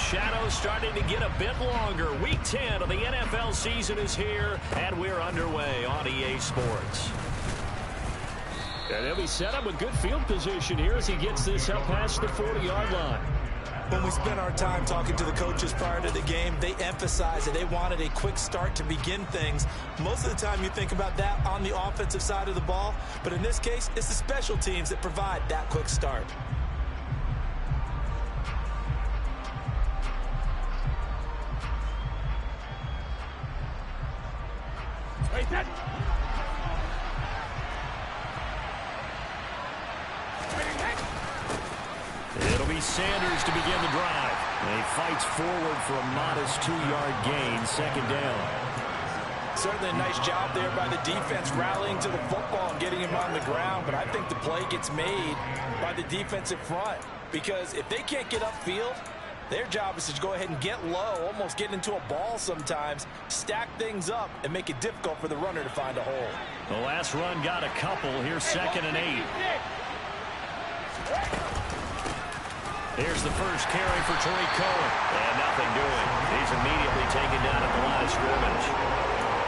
shadows starting to get a bit longer. Week 10 of the NFL season is here, and we're underway on EA Sports. And he'll be set up with good field position here as he gets this up past the 40-yard line. When we spent our time talking to the coaches prior to the game, they emphasized that they wanted a quick start to begin things. Most of the time you think about that on the offensive side of the ball, but in this case, it's the special teams that provide that quick start. It'll be Sanders to begin the drive. And he fights forward for a modest 2-yard gain, second down. Certainly a nice job there by the defense rallying to the football and getting him on the ground, but I think the play gets made by the defensive front because if they can't get upfield, their job is to go ahead and get low, almost get into a ball sometimes, stack things up, and make it difficult for the runner to find a hole. The last run got a couple. Here's 2nd and 8. Here's the first carry for Tariq Cohen. And nothing doing. He's immediately taken down at the line of scrimmage.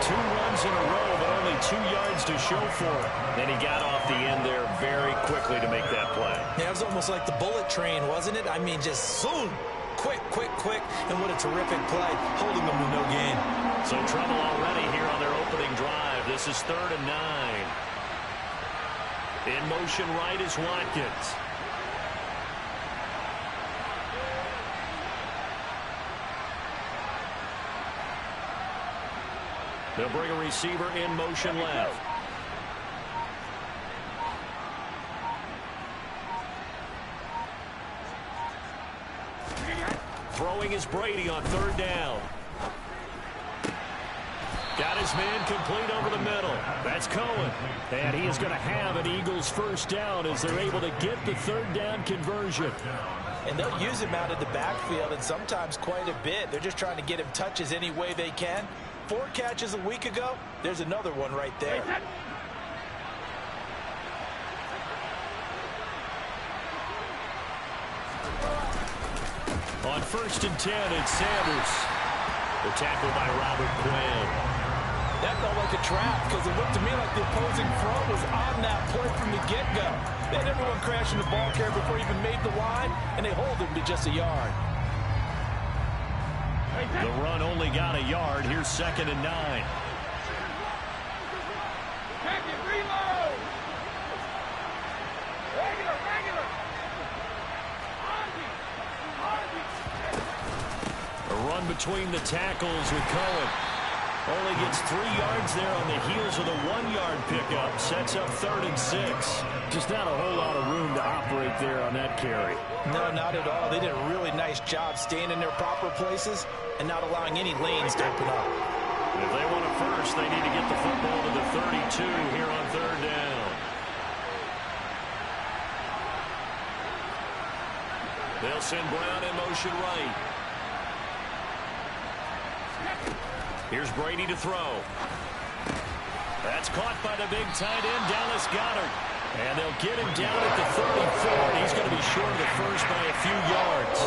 2 runs in a row, but only 2 yards to show for it. Then he got off the end there very quickly to make that play. Yeah, it was almost like the bullet train, wasn't it? I mean, just zoom. Quick, quick, quick, and what a terrific play, holding them to no gain. So trouble already here on their opening drive. This is 3rd and 9. In motion right is Watkins. They'll bring a receiver in motion left. Throwing is Brady on 3rd down. Got his man complete over the middle. That's Cohen. And he is going to have an Eagles first down as they're able to get the 3rd down conversion. And they'll use him out of the backfield and sometimes quite a bit. They're just trying to get him touches any way they can. 4 catches a week ago. There's another one right there. On 1st and 10, it's Sanders. The tackle by Robert Quinn. That felt like a trap because it looked to me like the opposing front was on that play from the get-go. They had everyone crashing the ball carrier before he even made the line, and they hold him to just a yard. The run only got a yard. Here's 2nd and 9. Reload! Regular! A run between the tackles with Cohen. Only gets 3 yards there on the heels of the 1-yard pickup. Sets up 3rd and 6. Just not a whole lot of room to operate there on that carry. No, not at all. They did a really nice job staying in their proper places and not allowing any lanes to open up. If they want it first, they need to get the football to the 32 here on 3rd down. They'll send Brown in motion right. Here's Brady to throw. That's caught by the big tight end, Dallas Goedert. And they'll get him down at the 34. He's going to be short of the first by a few yards.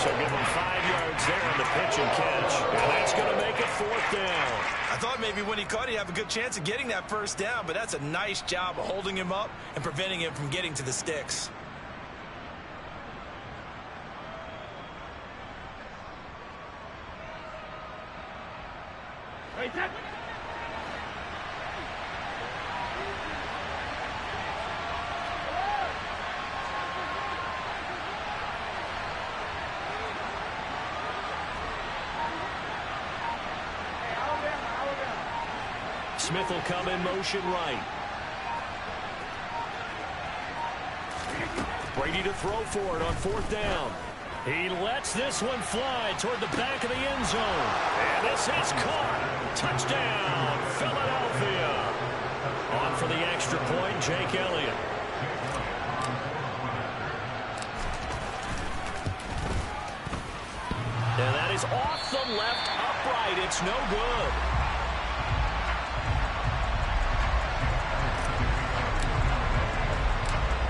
So give him 5 yards there on the pitch and catch. And that's going to make it 4th down. I thought maybe when he caught it, he'd have a good chance of getting that first down, but that's a nice job of holding him up and preventing him from getting to the sticks. Smith will come in motion right. Brady to throw for it on 4th down. He lets this one fly toward the back of the end zone. And this is caught. Touchdown, Philadelphia. On for the extra point, Jake Elliott. And that is off the left upright. It's no good.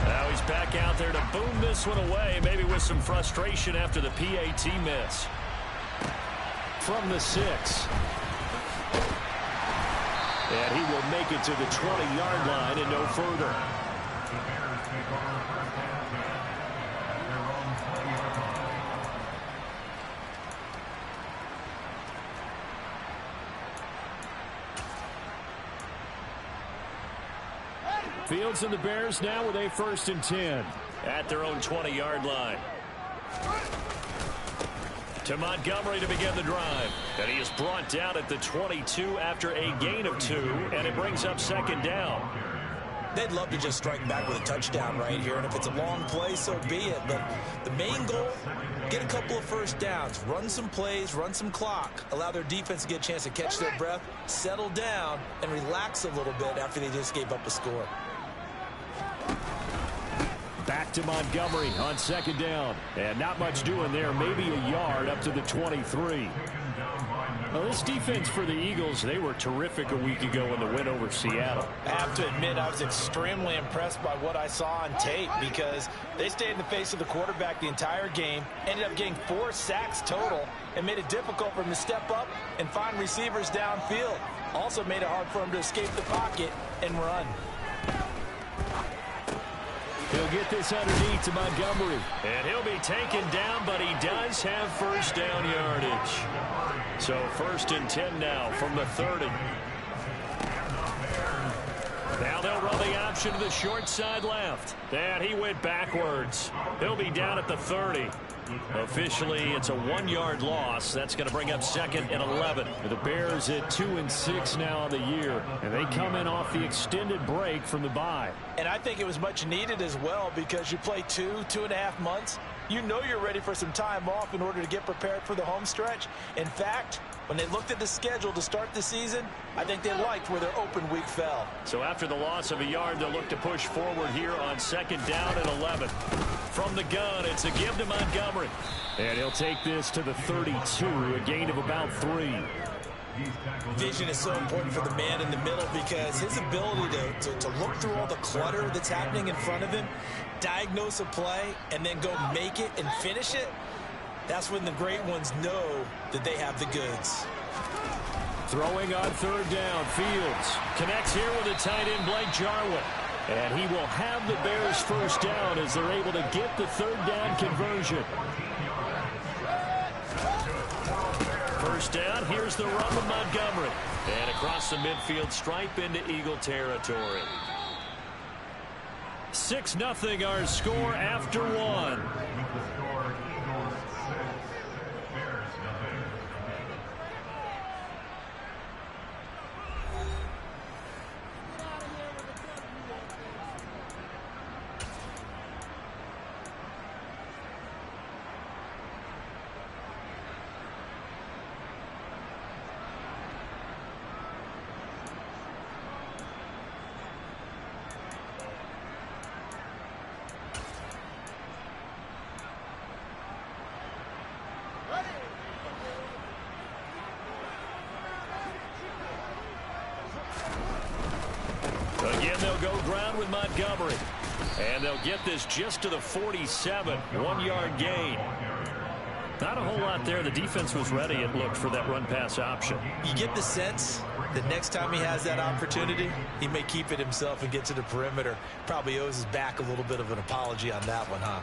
Now he's back out there to boom this one away, maybe with some frustration after the PAT miss. From the 6. And he will make it to the 20-yard line and no further. Fields and the Bears now with a 1st and 10 at their own 20-yard line. To Montgomery to begin the drive. And he is brought down at the 22 after a gain of 2, and it brings up 2nd down. They'd love to just strike back with a touchdown right here, and if it's a long play, so be it. But the main goal, get a couple of 1st downs, run some plays, run some clock, allow their defense to get a chance to catch their breath, settle down, and relax a little bit after they just gave up a score. Back to Montgomery on 2nd down. And not much doing there. Maybe a yard up to the 23. Well, this defense for the Eagles, they were terrific a week ago in the win over Seattle. I have to admit, I was extremely impressed by what I saw on tape because they stayed in the face of the quarterback the entire game, ended up getting 4 sacks total, and made it difficult for him to step up and find receivers downfield. Also made it hard for him to escape the pocket and run. He'll get this underneath to Montgomery. And he'll be taken down, but he does have 1st down yardage. So 1st and 10 now from the 30. Now they'll run the option to the short side left. And he went backwards. He'll be down at the 30. Officially, it's a 1-yard loss. That's going to bring up 2nd and 11. The Bears at 2-6 now on the year, and they come in off the extended break from the bye. And I think it was much needed as well because you play 2.5 months. You know you're ready for some time off in order to get prepared for the home stretch. In fact, when they looked at the schedule to start the season, I think they liked where their open week fell. So after the loss of a yard, they'll look to push forward here on 2nd down and 11. From the gun, it's a give to Montgomery. And he'll take this to the 32, a gain of about 3. Vision is so important for the man in the middle because his ability to look through all the clutter that's happening in front of him, diagnose a play, and then go make it and finish it, that's when the great ones know that they have the goods. Throwing on 3rd down, Fields connects here with a tight end, Blake Jarwin. And he will have the Bears 1st down as they're able to get the 3rd down conversion. 1st down, here's the run of Montgomery. And across the midfield stripe into Eagle territory. 6-0 our score after 1. Again, they'll go ground with Montgomery. And they'll get this just to the 47. 1-yard gain. Not a whole lot there. The defense was ready, it looked, for that run-pass option. You get the sense that next time he has that opportunity, he may keep it himself and get to the perimeter. Probably owes his back a little bit of an apology on that one, huh?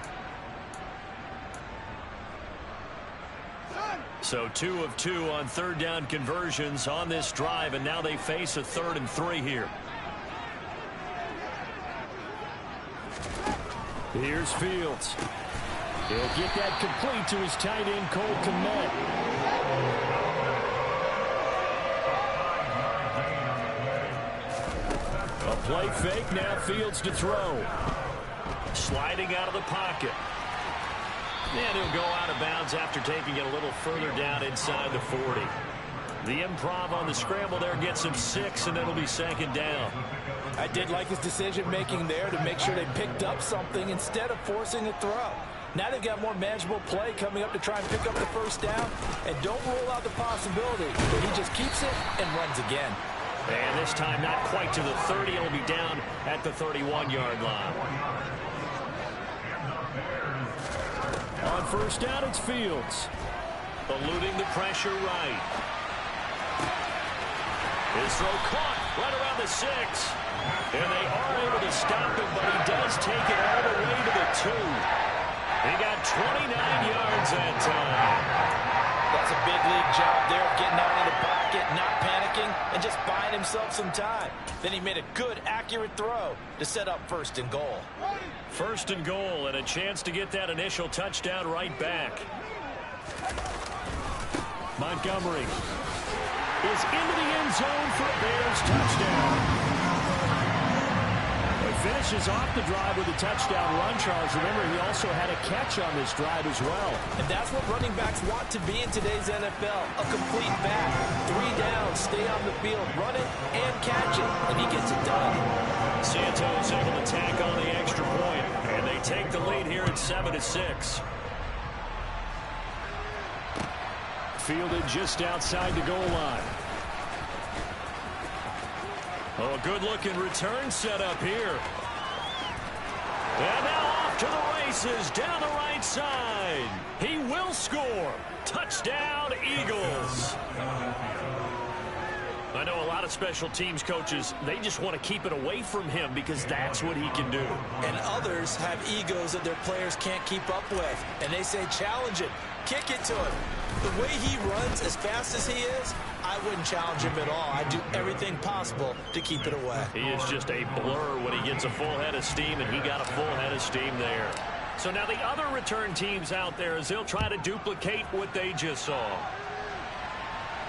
So 2 of 2 on 3rd down conversions on this drive, and now they face a 3rd and 3 here. Here's Fields. He'll get that complete to his tight end, Cole Kmet. A play fake, now Fields to throw. Sliding out of the pocket. And he'll go out of bounds after taking it a little further down inside the 40. The improv on the scramble there gets him 6, and it'll be 2nd down. I did like his decision-making there to make sure they picked up something instead of forcing a throw. Now they've got more manageable play coming up to try and pick up the 1st down, and don't rule out the possibility that he just keeps it and runs again. And this time not quite to the 30. It'll be down at the 31-yard line. On first down, it's Fields. Eluding the pressure right. His throw caught right around the 6. And they are able to stop him, but he does take it all the way to the 2. He got 29 yards that time. That's a big league job there of getting out of the pocket, not panicking, and just buying himself some time. Then he made a good, accurate throw to set up 1st and goal. 1st and goal, and a chance to get that initial touchdown right back. Montgomery is into the end zone for a Bears touchdown. He finishes off the drive with a touchdown run, Charles. Remember, he also had a catch on this drive as well. And that's what running backs want to be in today's NFL. A complete back. 3 downs, stay on the field, run it, and catch it. And he gets it done. Santos able to tack on the extra point. And they take the lead here at 7-6. Fielded just outside the goal line. Oh, a good-looking return set up here. And now off to the races down the right side. He will score. Touchdown, Eagles. I know a lot of special teams coaches, they just want to keep it away from him because that's what he can do. And others have egos that their players can't keep up with. And they say, challenge it. Kick it to him. The way he runs as fast as he is, I wouldn't challenge him at all. I'd do everything possible to keep it away. He is just a blur when he gets a full head of steam, and he got a full head of steam there. So now the other return teams out there, as they'll try to duplicate what they just saw.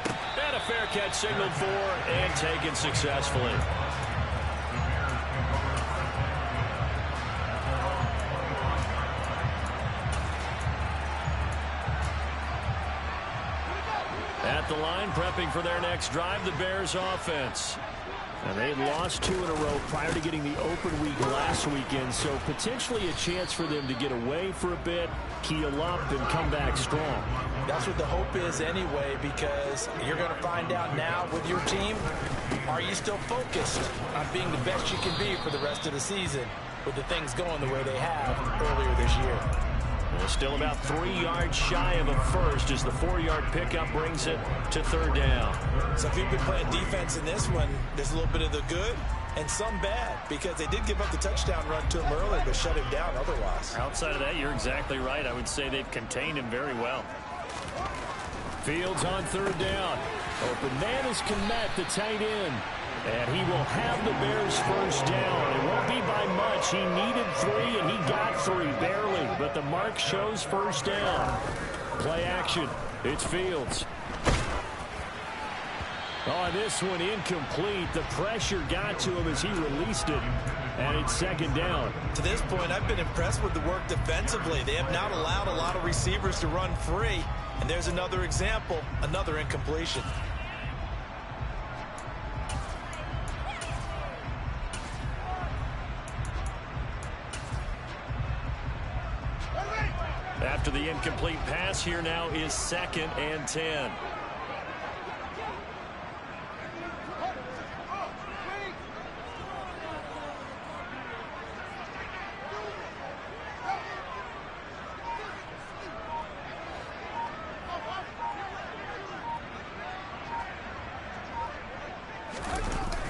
And a fair catch signaled for and taken successfully. At the line, prepping for their next drive, the Bears offense. And they lost 2 in a row prior to getting the open week last weekend, so potentially a chance for them to get away for a bit, keel up, and come back strong. That's what the hope is anyway, because you're going to find out now with your team, are you still focused on being the best you can be for the rest of the season with the things going the way they have earlier this year? Well, still about 3 yards shy of a first as the 4-yard pickup brings it to 3rd down. So if you've been playing defense in this one, there's a little bit of the good and some bad, because they did give up the touchdown run to him earlier, but shut him down otherwise. Outside of that, you're exactly right. I would say they've contained him very well. Fields on 3rd down. Open man is Kmet, the tight end. And he will have the Bears first down. It won't be by much. He needed 3, and he got 3, barely. But the mark shows first down. Play action. It's Fields. Oh, this one incomplete. The pressure got to him as he released it. And it's 2nd down. To this point, I've been impressed with the work defensively. They have not allowed a lot of receivers to run free. And there's another example, another incompletion. After the incomplete pass, here now is 2nd and 10.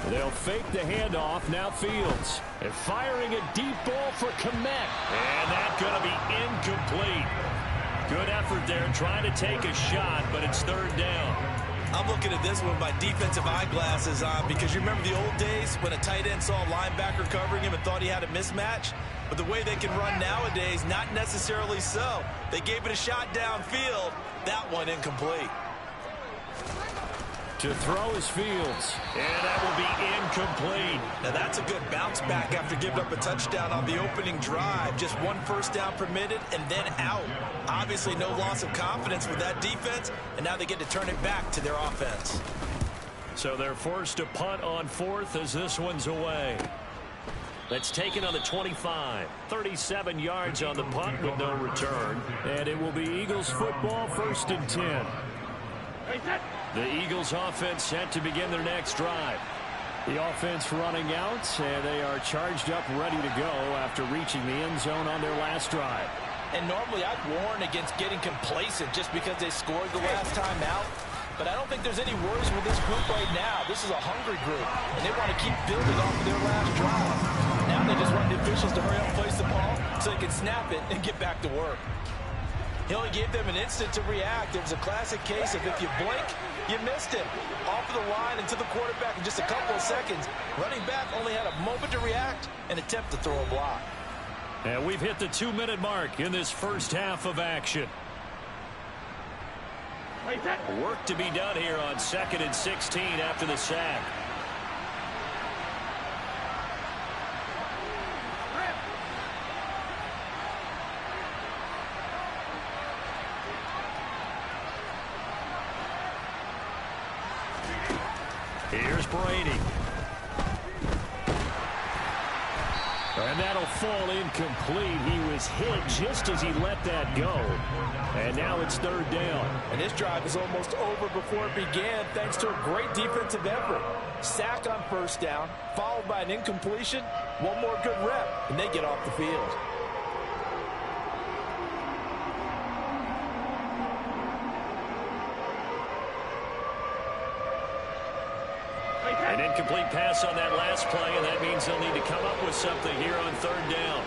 They'll fake the handoff. Now Fields. And firing a deep ball for Kmet. And that's going to be incomplete. Good effort there trying to take a shot, but it's 3rd down. I'm looking at this one with my defensive eyeglasses on, because you remember the old days when a tight end saw a linebacker covering him and thought he had a mismatch? But the way they can run nowadays, not necessarily so. They gave it a shot downfield. That one incomplete. To throw is Fields. And that will be incomplete. Now that's a good bounce back after giving up a touchdown on the opening drive. Just 1 first down permitted and then out. Obviously no loss of confidence with that defense, and now they get to turn it back to their offense. So they're forced to punt on 4th as this one's away. That's taken on the 25. 37 yards on the punt with no return. And it will be Eagles football, 1st and 10. The Eagles offense set to begin their next drive. The offense running out, and they are charged up, ready to go after reaching the end zone on their last drive. And normally I'd warn against getting complacent just because they scored the last time out. But I don't think there's any worries with this group right now. This is a hungry group, and they want to keep building off of their last drive. Now they just want the officials to hurry up and place the ball so they can snap it and get back to work. He only gave them an instant to react. It was a classic case of if you blink, you missed him. Off of the line and to the quarterback in just a couple of seconds. Running back only had a moment to react and attempt to throw a block. And we've hit the 2-minute mark in this first half of action. Work to be done here on 2nd and 16 after the sack. Here's Brady. And that'll fall incomplete. He was hit just as he let that go. And now it's 3rd down. And this drive is almost over before it began thanks to a great defensive effort. Sack on 1st down, followed by an incompletion. One more good rep, and they get off the field. An incomplete pass on that last play, and that means they'll need to come up with something here on 3rd down.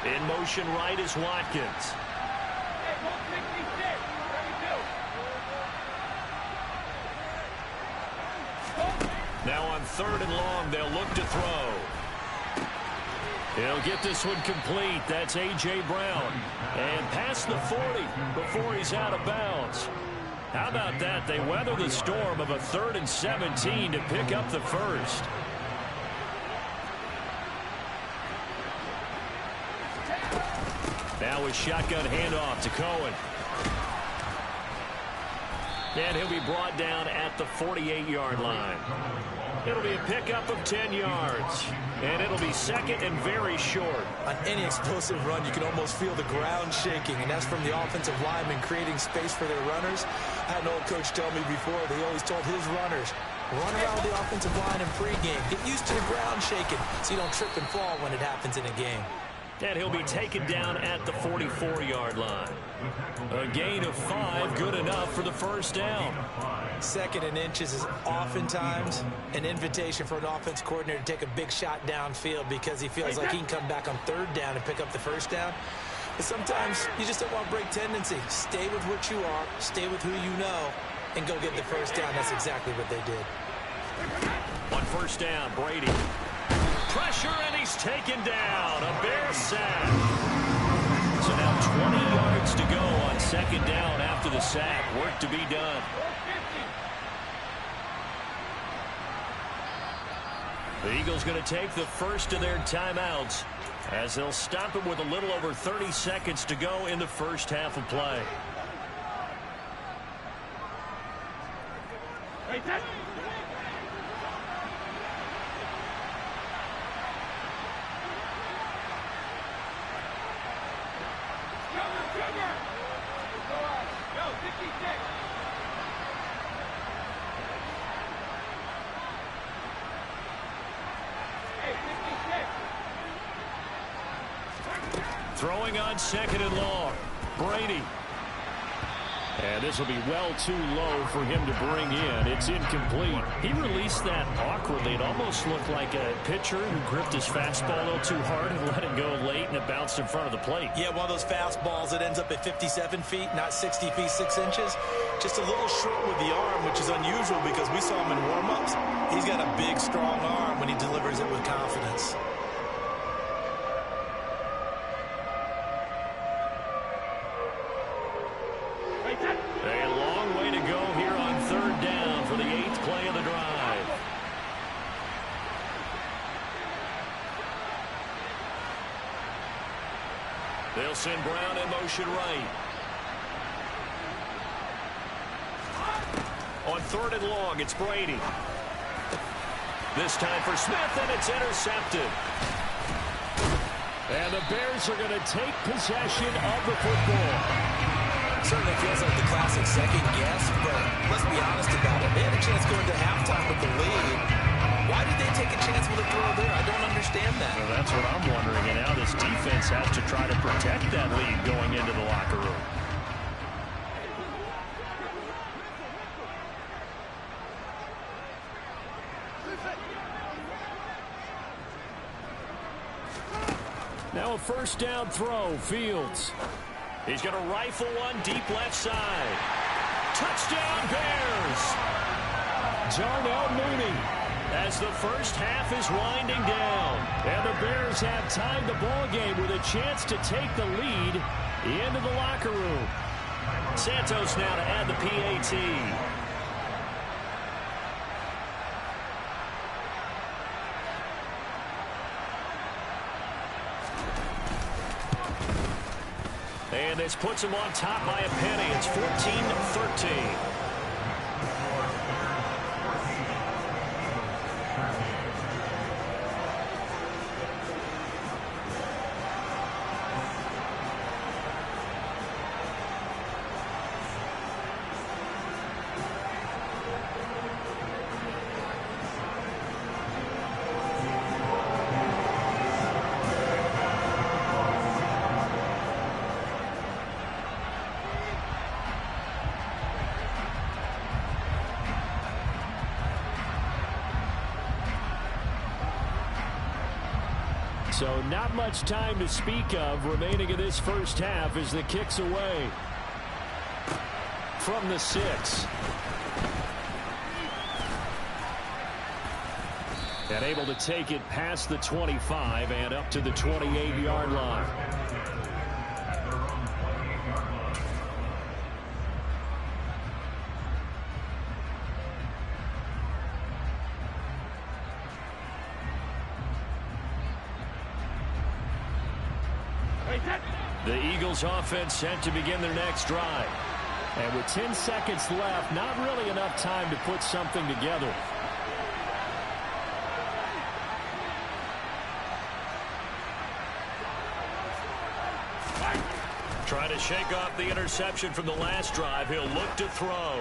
In motion right is Watkins. Now on 3rd and long, they'll look to throw. He'll get this one complete. That's A.J. Brown. And past the 40 before he's out of bounds. How about that? They weather the storm of a 3rd and 17 to pick up the first. Now a shotgun handoff to Cohen. And he'll be brought down at the 48-yard line. It'll be a pickup of 10 yards. And it'll be 2nd and very short. On any explosive run, you can almost feel the ground shaking, and that's from the offensive linemen creating space for their runners. I had an old coach tell me before, they always told his runners, run around the offensive line in pregame. Get used to the ground shaking so you don't trip and fall when it happens in a game. And he'll be taken down at the 44-yard line. A gain of 5, good enough for the 1st down. 2nd and inches is oftentimes an invitation for an offense coordinator to take a big shot downfield because he feels like he can come back on 3rd down and pick up the 1st down. But sometimes you just don't want to break tendency. Stay with what you are, stay with who you know, and go get the 1st down. That's exactly what they did. On 1st down, Brady. Pressure, and he's taken down. A Bear sack. So now 20 yards to go on 2nd down after the sack. Work to be done. The Eagles going to take the first of their timeouts as they'll stop him with a little over 30 seconds to go in the first half of play. Throwing on 2nd and long. Brady. And this will be well too low for him to bring in. It's incomplete. He released that awkwardly. It almost looked like a pitcher who gripped his fastball a little too hard and let it go late, and it bounced in front of the plate. Yeah, one of those fastballs that ends up at 57 feet, not 60 feet, 6 inches. Just a little short with the arm, which is unusual because we saw him in warm-ups. He's got a big, strong arm when he delivers it with confidence. A long way to go here on 3rd down for the 8th play of the drive. They'll send Brown in motion right. On 3rd and long, it's Brady. This time for Smith, and it's intercepted. And the Bears are going to take possession of the football. Certainly feels like the classic almost like second guess, but let's be honest about it. They had a chance going to halftime with the lead. Why did they take a chance with a throw there? I don't understand that. Well, that's what I'm wondering. And now this defense has to try to protect that lead going into the locker room. Now a first down throw, Fields. He's going to rifle one deep left side. Touchdown, Bears! Darnell Mooney. As the first half is winding down. And the Bears have tied the ball game with a chance to take the lead into the locker room. Santos now to add the PAT. And this puts him on top by a penny. It's 14-13. So not much time to speak of remaining in this first half as the kick's away from the 6. And able to take it past the 25 and up to the 28-yard line. The Eagles offense set to begin their next drive. And with 10 seconds left, not really enough time to put something together. Trying to shake off the interception from the last drive. He'll look to throw.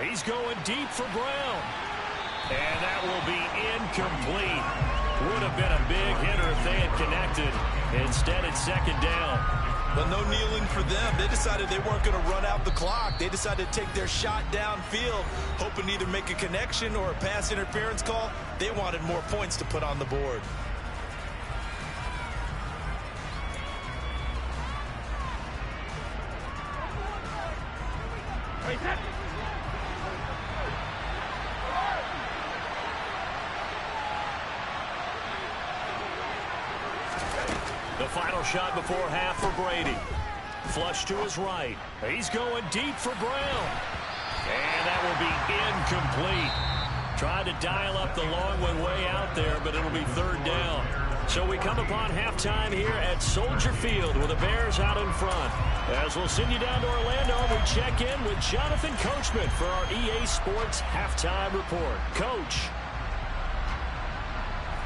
He's going deep for Brown. And that will be incomplete. Would have been a big hitter if they had connected. Instead, it's second down. But no kneeling for them. They decided they weren't going to run out the clock. They decided to take their shot downfield, hoping to either make a connection or a pass interference call. They wanted more points to put on the board. The final shot before half for Brady. Flush to his right. He's going deep for Brown. And that will be incomplete. Tried to dial up the long one way out there, but it'll be third down. So we come upon halftime here at Soldier Field with the Bears out in front. As we'll send you down to Orlando, we check in with Jonathan Coachman for our EA Sports Halftime Report. Coach.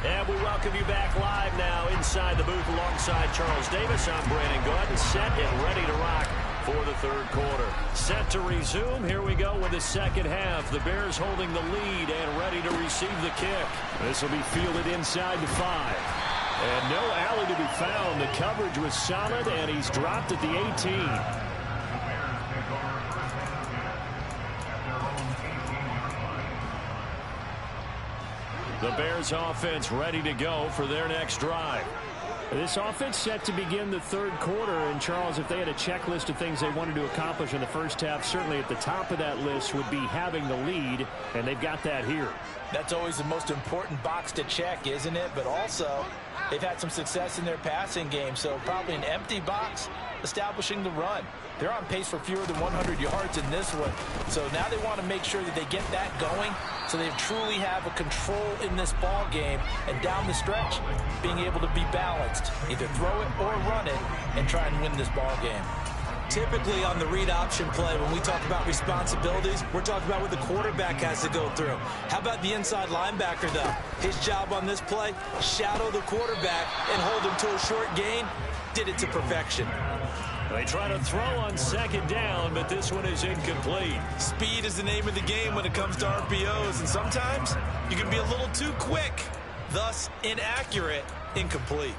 And we welcome you back live now inside the booth alongside Charles Davis. I'm Brandon Gaudin, set and ready to rock for the third quarter. Set to resume. Here we go with the second half. The Bears holding the lead and ready to receive the kick. This will be fielded inside the 5. And no alley to be found. The coverage was solid, and he's dropped at the 18. The Bears offense ready to go for their next drive. This offense set to begin the third quarter. And, Charles, if they had a checklist of things they wanted to accomplish in the first half, certainly at the top of that list would be having the lead, and they've got that here. That's always the most important box to check, isn't it? But also, they've had some success in their passing game, so probably an empty box establishing the run. They're on pace for fewer than 100 yards in this one. So now they want to make sure that they get that going so they truly have a control in this ball game. And down the stretch, being able to be balanced. Either throw it or run it and try and win this ball game. Typically on the read option play, when we talk about responsibilities, we're talking about what the quarterback has to go through. How about the inside linebacker, though? His job on this play, shadow the quarterback and hold him to a short gain. Did it to perfection. They try to throw on second down, but this one is incomplete. Speed is the name of the game when it comes to RPOs, and sometimes you can be a little too quick, thus inaccurate, incomplete.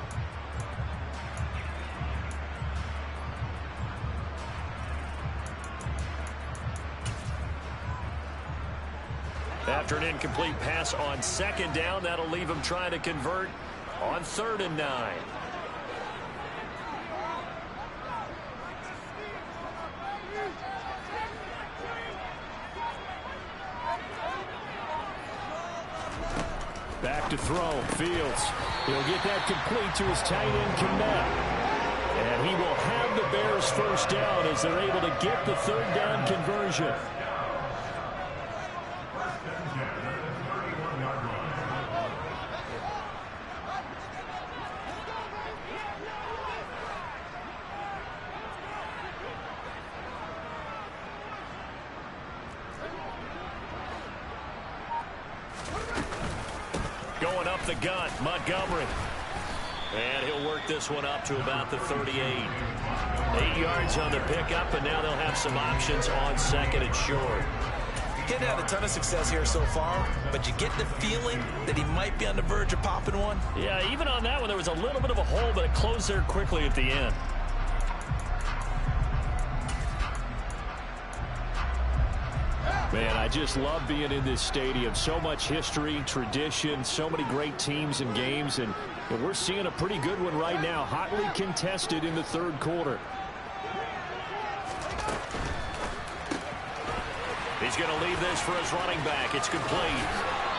After an incomplete pass on second down, that'll leave him trying to convert on 3rd and 9. Back to throw. Fields. He'll get that complete to his tight end, Kmet. And he will have the Bears first down as they're able to get the 3rd down conversion. Going up the gut, Montgomery. And he'll work this one up to about the 38. 8 yards on the pickup, and now they'll have some options on 2nd and short. He hadn't had a ton of success here so far, but you get the feeling that he might be on the verge of popping one. Yeah, even on that one, there was a little bit of a hole, but it closed there quickly at the end. Man, I just love being in this stadium. So much history, tradition, so many great teams and games, and we're seeing a pretty good one right now, hotly contested in the 3rd quarter. He's going to leave this for his running back. It's complete.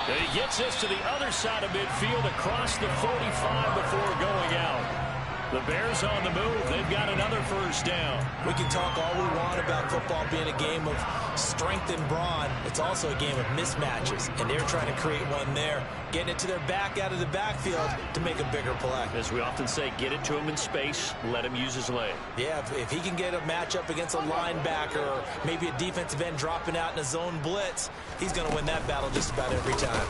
And he gets this to the other side of midfield across the 45 before going out. The Bears on the move. They've got another first down. We can talk all we want about football being a game of strength and brawn. It's also a game of mismatches, and they're trying to create one there, getting it to their back out of the backfield to make a bigger play. As we often say, get it to him in space, let him use his leg. Yeah, if he can get a matchup against a linebacker or maybe a defensive end dropping out in a zone blitz, he's going to win that battle just about every time.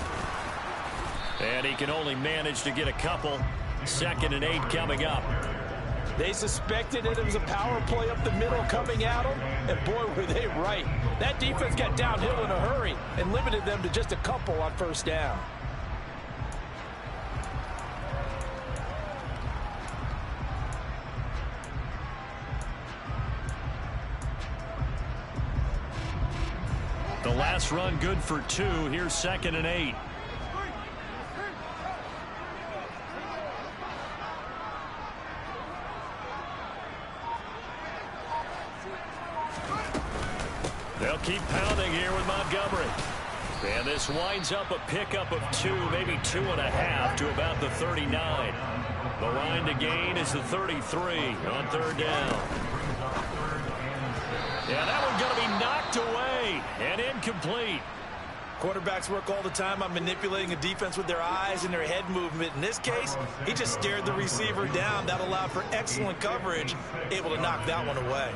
And he can only manage to get a couple. 2nd and 8 coming up. They suspected it was a power play up the middle coming at them, and boy, were they right. That defense got downhill in a hurry and limited them to just a couple on 1st down. The last run good for 2. Here's 2nd and 8. They'll keep pounding here with Montgomery. And this winds up a pickup of 2, maybe 2.5 to about the 39. The line to gain is the 33 on 3rd down. Yeah, that one's going to be knocked away and incomplete. Quarterbacks work all the time on manipulating a defense with their eyes and their head movement. In this case, he just stared the receiver down. That allowed for excellent coverage, able to knock that one away.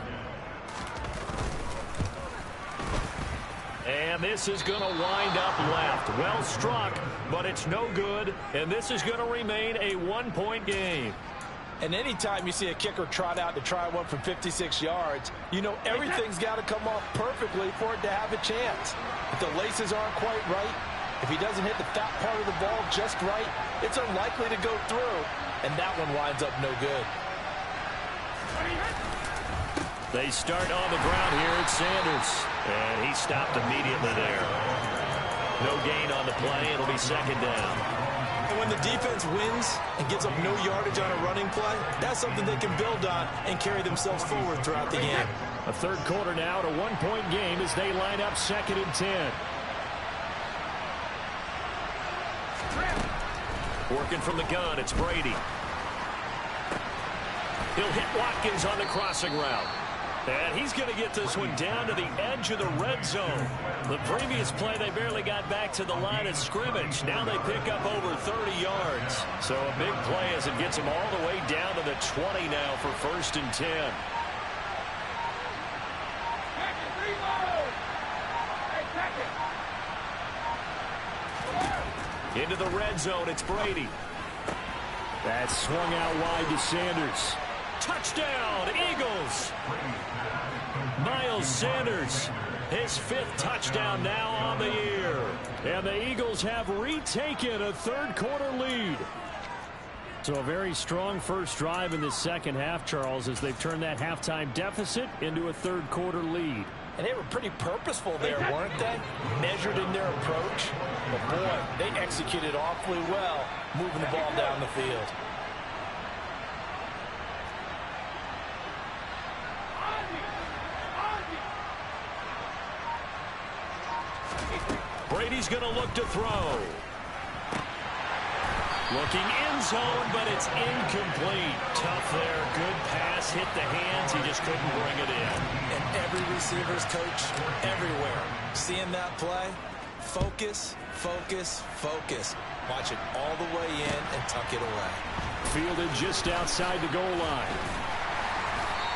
And this is going to wind up left. Well struck, but it's no good. And this is going to remain a 1-point game. And anytime you see a kicker trot out to try one from 56 yards, you know everything's got to come off perfectly for it to have a chance. If the laces aren't quite right, if he doesn't hit the fat part of the ball just right, it's unlikely to go through. And that one winds up no good. They start on the ground here at Sanders. And he stopped immediately there. No gain on the play. It'll be 2nd down. And when the defense wins and gives up no yardage on a running play, that's something they can build on and carry themselves forward throughout the game. A 3rd quarter now at a 1-point game as they line up 2nd and 10. Working from the gun, it's Brady. He'll hit Watkins on the crossing route. And he's going to get this one down to the edge of the red zone. The previous play, they barely got back to the line of scrimmage. Now they pick up over 30 yards. So a big play as it gets them all the way down to the 20 now for 1st and 10. Into the red zone, it's Brady. That swung out wide to Sanders. Touchdown, Eagles. Miles Sanders, his 5th touchdown now on the year. And the Eagles have retaken a third-quarter lead. So a very strong first drive in the second half, Charles, as they've turned that halftime deficit into a third-quarter lead. And they were pretty purposeful there, weren't they? Measured in their approach. But, boy, they executed awfully well moving the ball down the field. Brady's going to look to throw. Looking end zone, but it's incomplete. Tough there. Good pass. Hit the hands. He just couldn't bring it in. And every receiver's coach everywhere. Seeing that play, focus, focus, focus. Watch it all the way in and tuck it away. Fielded just outside the goal line.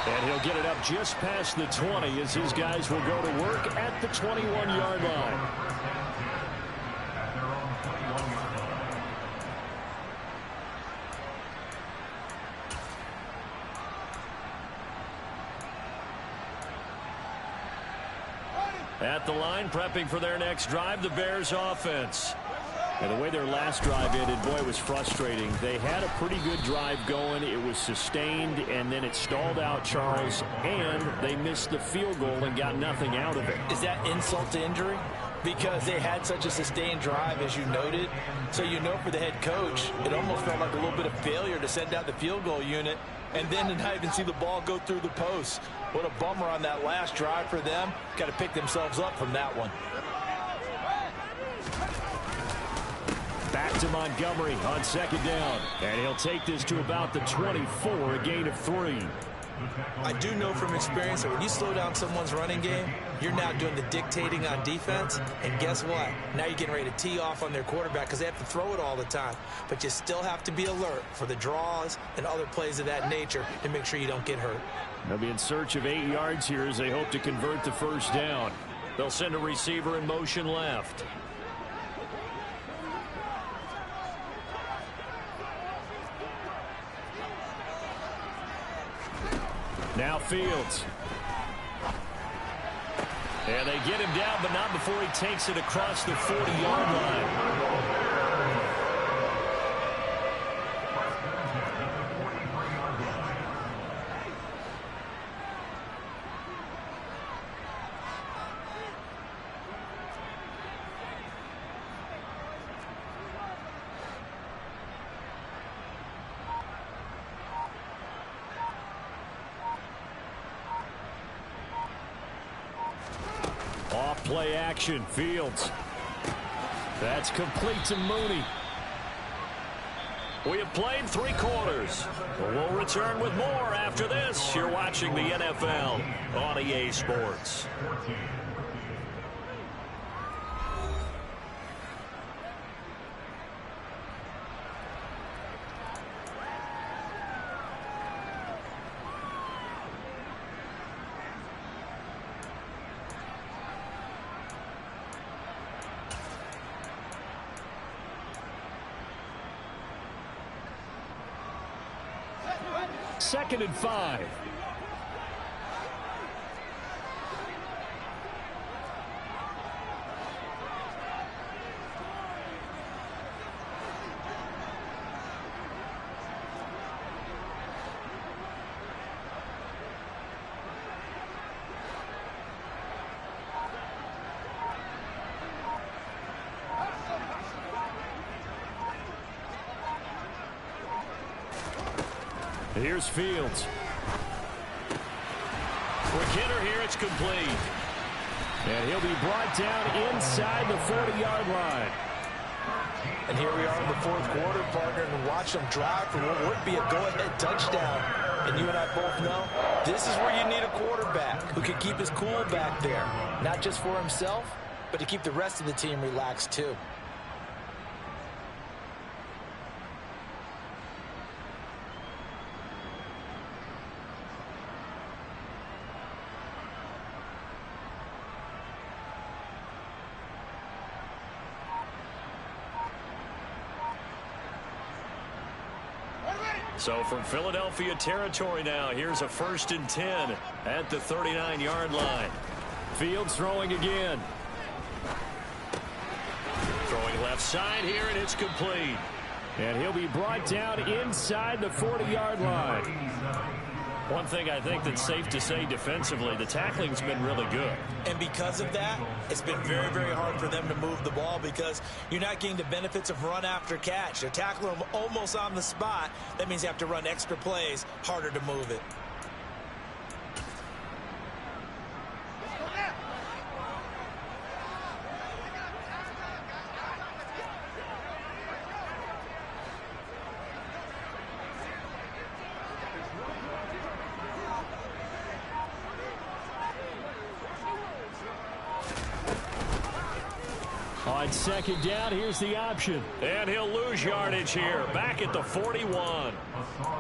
And he'll get it up just past the 20 as his guys will go to work at the 21-yard line. At the line, prepping for their next drive, the Bears offense. And the way their last drive ended, boy, it was frustrating. They had a pretty good drive going. It was sustained, and then it stalled out, Charles, and they missed the field goal and got nothing out of it. Is that insult to injury? Because they had such a sustained drive, as you noted. So you know for the head coach, it almost felt like a little bit of failure to send out the field goal unit and then to not even see the ball go through the post. What a bummer on that last drive for them. Got to pick themselves up from that one. Back to Montgomery on second down. And he'll take this to about the 24, a gain of 3. I do know from experience that when you slow down someone's running game, you're now doing the dictating on defense. And guess what? Now you're getting ready to tee off on their quarterback because they have to throw it all the time. But you still have to be alert for the draws and other plays of that nature to make sure you don't get hurt. They'll be in search of 8 yards here as they hope to convert the first down. They'll send a receiver in motion left. Now Fields. And they get him down, but not before he takes it across the 40-yard line. Play action. Fields. That's complete to Mooney. We have played 3 quarters. We'll return with more after this. You're watching the NFL on EA Sports. Second and 5. Here's Fields. Quick hitter here. It's complete. And he'll be brought down inside the 40-yard line. And here we are in the fourth quarter, partner, and watch them drive for what would be a go-ahead touchdown. And you and I both know this is where you need a quarterback who can keep his cool back there. Not just for himself, but to keep the rest of the team relaxed too. So from Philadelphia territory now, here's a 1st and 10 at the 39-yard line. Fields throwing again. Throwing left side here, and it's complete. And he'll be brought down inside the 40-yard line. One thing I think that's safe to say defensively, the tackling's been really good. And because of that, it's been very, very hard for them to move the ball because you're not getting the benefits of run after catch. They're tackling them almost on the spot. That means you have to run extra plays, harder to move it. On 2nd down, here's the option. And he'll lose yardage here. Back at the 41.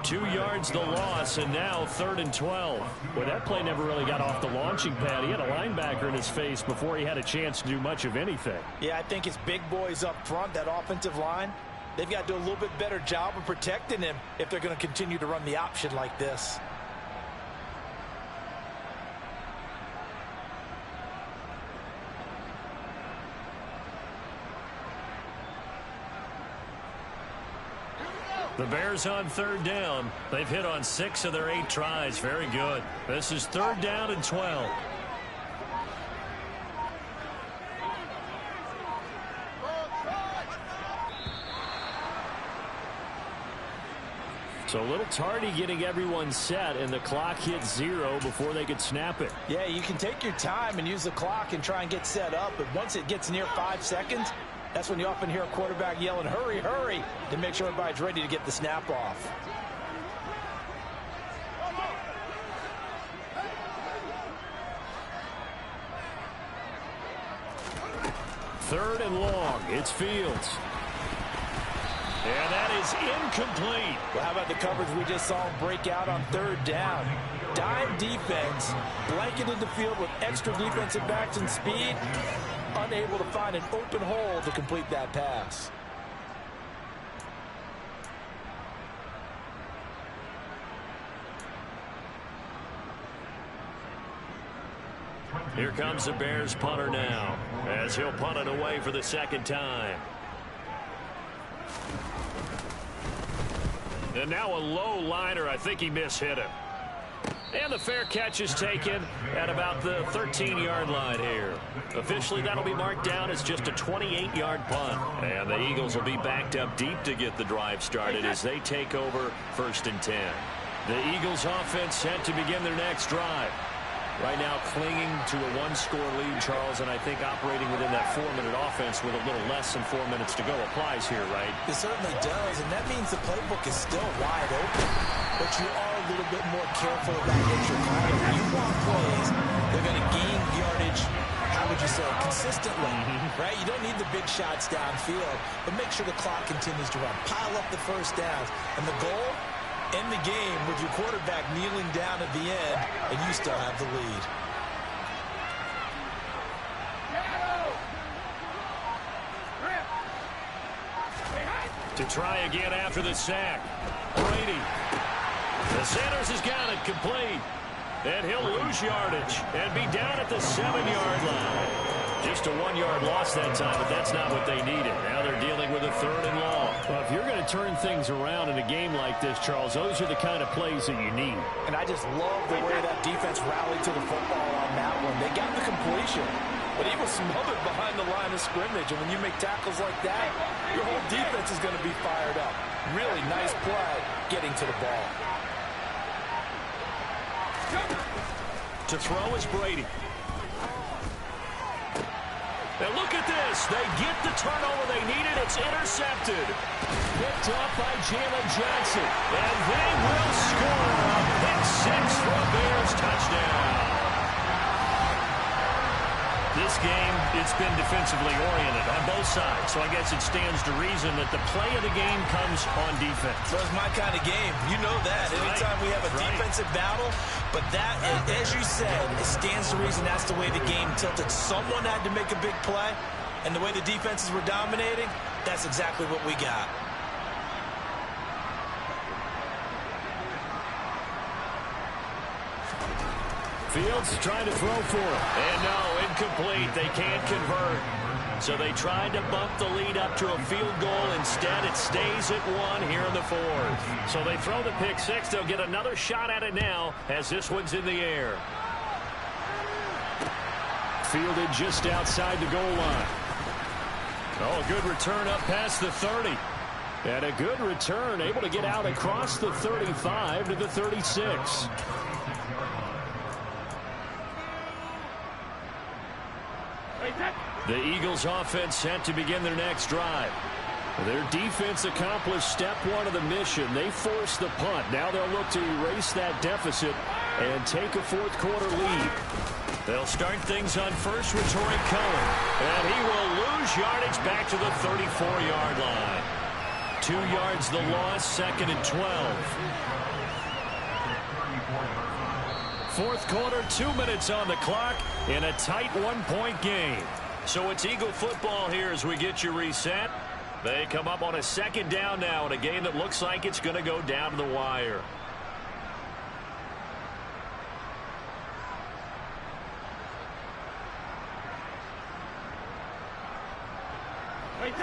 2 yards the loss, and now 3rd and 12. Well, that play never really got off the launching pad. He had a linebacker in his face before he had a chance to do much of anything. Yeah, I think it's big boys up front, that offensive line. They've got to do a little bit better job of protecting him if they're going to continue to run the option like this. The Bears on 3rd down. They've hit on 6 of their 8 tries. Very good. This is 3rd down and 12. So a little tardy getting everyone set, and the clock hits 0 before they could snap it. Yeah, you can take your time and use the clock and try and get set up, but once it gets near 5 seconds, that's when you often hear a quarterback yelling, hurry, hurry, to make sure everybody's ready to get the snap off. Third and long. It's Fields. And that is incomplete. Well, how about the coverage we just saw him break out on 3rd down? Dime defense, blanketed the field with extra defensive backs and speed, unable to find an open hole to complete that pass. Here comes the Bears punter now, as he'll punt it away for the 2nd time. And now a low liner. I think he mishit him. And the fair catch is taken at about the 13-yard line here. Officially, that'll be marked down as just a 28-yard punt. And the Eagles will be backed up deep to get the drive started as they take over 1st and 10. The Eagles offense set to begin their next drive. Right now clinging to a 1-score lead, Charles, and I think operating within that 4-minute offense with a little less than 4 minutes to go applies here, right? It certainly does, and that means the playbook is still wide open. But you are a little bit more careful about what you're calling. You want plays, they're going to gain yardage, how would you say, consistently, right? You don't need the big shots downfield, but make sure the clock continues to run. Pile up the first downs, and the goal? End the game with your quarterback kneeling down at the end, and you still have the lead. To try again after the sack. Brady. The Sanders has got it complete. And he'll lose yardage and be down at the 7-yard line. Just a 1-yard loss that time, but that's not what they needed. Now they're dealing with a 3rd and long. Well, if you're going to turn things around in a game like this, Charles, those are the kind of plays that you need. And I just love the way that defense rallied to the football on that one. They got the completion, but he was smothered behind the line of scrimmage. And when you make tackles like that, your whole defense is going to be fired up. Really nice play getting to the ball. To throw is Brady. And look at this. They get the turnover they needed. It's intercepted. Picked off by Jalen Johnson. And they will score a pick 6 for a Bears touchdown. This game, it's been defensively oriented on both sides, so I guess it stands to reason that the play of the game comes on defense. So it's my kind of game. You know that. Anytime we have a defensive battle, but that, as you said, it stands to reason that's the way the game tilted. Someone had to make a big play, and the way the defenses were dominating, that's exactly what we got. Fields trying to throw for it. And no, incomplete. They can't convert. So they tried to bump the lead up to a field goal. Instead, it stays at 1 here in the fourth. So they throw the pick six. They'll get another shot at it now as this one's in the air. Fielded just outside the goal line. Oh, a good return up past the 30. And a good return, able to get out across the 35 to the 36. The Eagles offense set to begin their next drive. Their defense accomplished step one of the mission. They forced the punt. Now they'll look to erase that deficit and take a fourth quarter lead. They'll start things on first with Torrey Cohen. And he will lose yardage back to the 34-yard line. 2 yards the loss, 2nd and 12. Fourth quarter, 2 minutes on the clock in a tight one-point game. So it's Eagle football here as we get you reset. They come up on a 2nd down now in a game that looks like it's going to go down to the wire.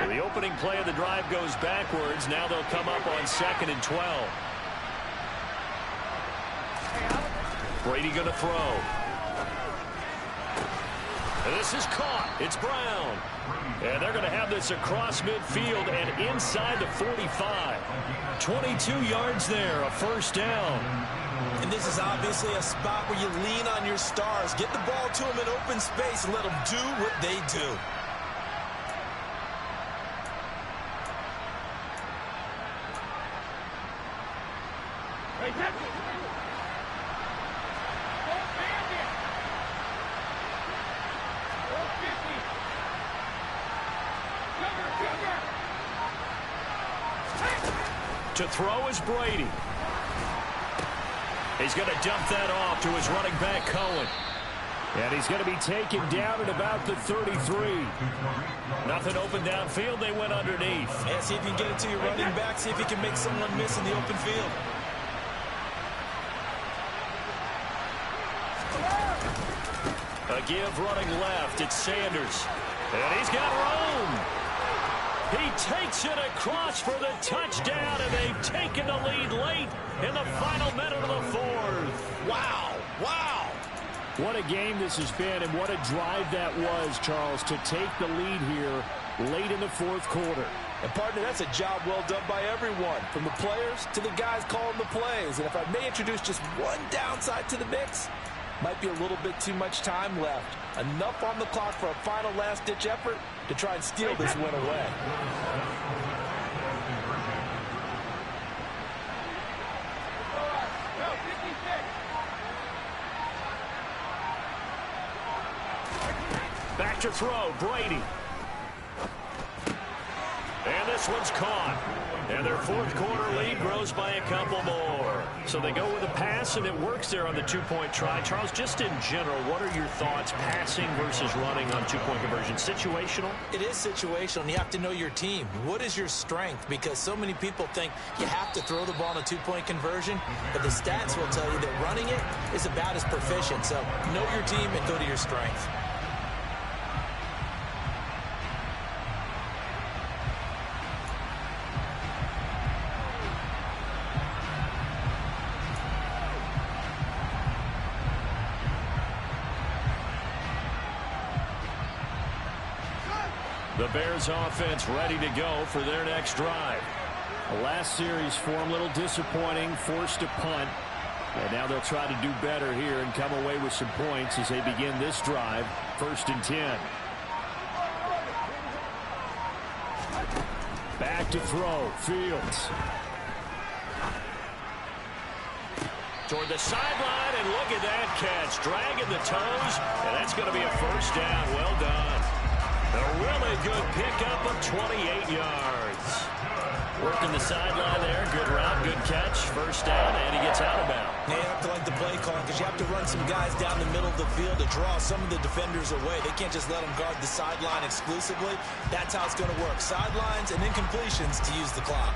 So the opening play of the drive goes backwards. Now they'll come up on 2nd and 12. Brady going to throw. And this is caught. It's Brown. And they're going to have this across midfield and inside the 45. 22 yards there, a first down. And this is obviously a spot where you lean on your stars. Get the ball to them in open space and let them do what they do. To throw is Brady. He's going to dump that off to his running back, Cohen. And he's going to be taken down at about the 33. Nothing open downfield. They went underneath. Yeah, see if you can get it to your running back. See if you can make someone miss in the open field. A give running left. It's Sanders. And he's got room. He takes it across for the touchdown, and they've taken the lead late in the final minute of the fourth. Wow. Wow. What a game this has been, and what a drive that was, Charles, to take the lead here late in the fourth quarter. And, partner, that's a job well done by everyone, from the players to the guys calling the plays. And if I may introduce just one downside to the mix, might be a little bit too much time left. Enough on the clock for a final last-ditch effort to try and steal this win away. Back to throw, Brady. And this one's caught. And their fourth quarter lead grows by a couple more. So they go with a pass, and it works there on the two-point try. Charles, just in general, what are your thoughts, passing versus running on two-point conversion? Situational? It is situational, and you have to know your team. What is your strength? Because so many people think you have to throw the ball in a two-point conversion, but the stats will tell you that running it is about as proficient. So know your team and go to your strength. The Bears offense ready to go for their next drive. The last series for them, a little disappointing, forced a punt. And now they'll try to do better here and come away with some points as they begin this drive, 1st and 10. Back to throw, Fields. Toward the sideline, and look at that catch. Dragging the toes, and that's going to be a first down. Well done. A really good pickup of 28 yards. Working the sideline there. Good route, good catch. First down, and he gets out of bounds. Yeah, you have to like the play calling because you have to run some guys down the middle of the field to draw some of the defenders away. They can't just let them guard the sideline exclusively. That's how it's going to work. Sidelines and incompletions to use the clock.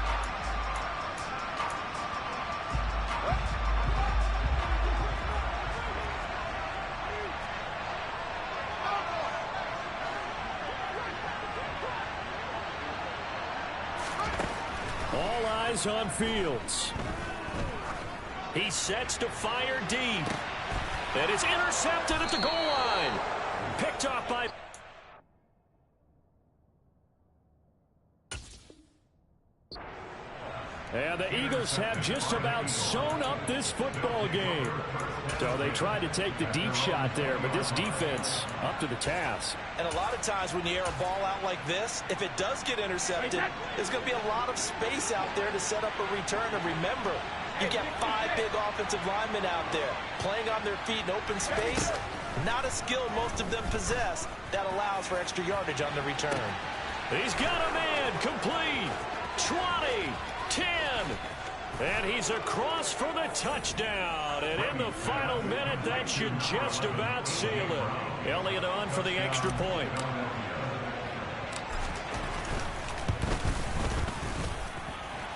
All eyes on Fields. He sets to fire deep. And it's intercepted at the goal line. Picked off by... And the Eagles have just about sewn up this football game. So they tried to take the deep shot there, but this defense up to the task. And a lot of times when you air a ball out like this, if it does get intercepted, there's going to be a lot of space out there to set up a return. And remember, you got 5 big offensive linemen out there playing on their feet in open space. Not a skill most of them possess that allows for extra yardage on the return. He's got a man complete. 20, 10, and he's across for the touchdown. And in the final minute, that should just about seal it. Elliott on for the extra point.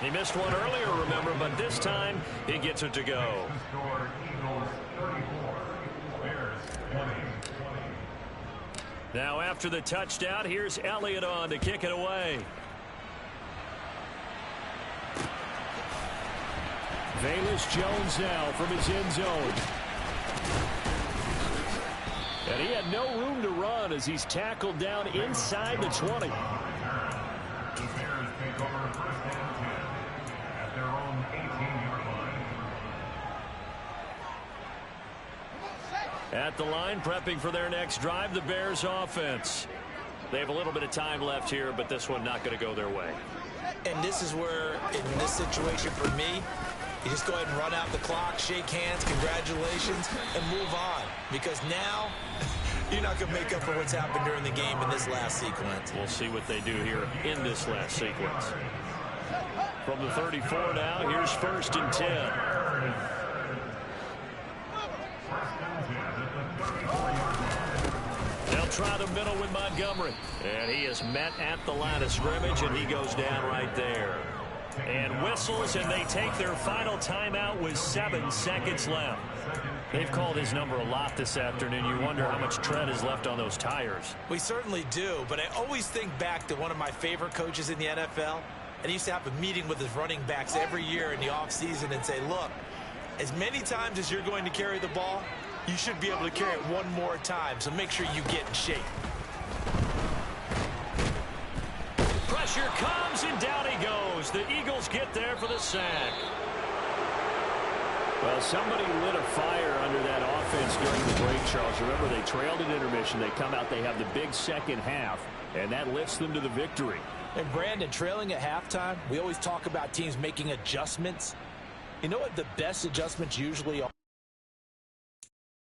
He missed one earlier, remember, but this time he gets it to go. Now after the touchdown, here's Elliott on to kick it away. Velus Jones now from his end zone. And he had no room to run as he's tackled down inside the 20. At the line, prepping for their next drive, the Bears offense. They have a little bit of time left here, but this one not going to go their way. And this is where, in this situation for me, you just go ahead and run out the clock, shake hands, congratulations, and move on. Because now, you're not going to make up for what's happened during the game in this last sequence. We'll see what they do here in this last sequence. From the 34 now, here's 1st and 10. They'll try the middle with Montgomery. And he is met at the line of scrimmage, and he goes down right there. And whistles, and they take their final timeout with 7 seconds left. They've called his number a lot this afternoon. You wonder how much tread is left on those tires. We certainly do, but I always think back to one of my favorite coaches in the NFL. And he used to have a meeting with his running backs every year in the offseason and say, look, as many times as you're going to carry the ball, you should be able to carry it one more time, so make sure you get in shape. Pressure comes, and down he goes. The Eagles get there for the sack. Well, somebody lit a fire under that offense during the break, Charles. Remember, they trailed at intermission. They come out, they have the big second half, and that lifts them to the victory. And, Brandon, trailing at halftime, we always talk about teams making adjustments. You know what the best adjustments usually are?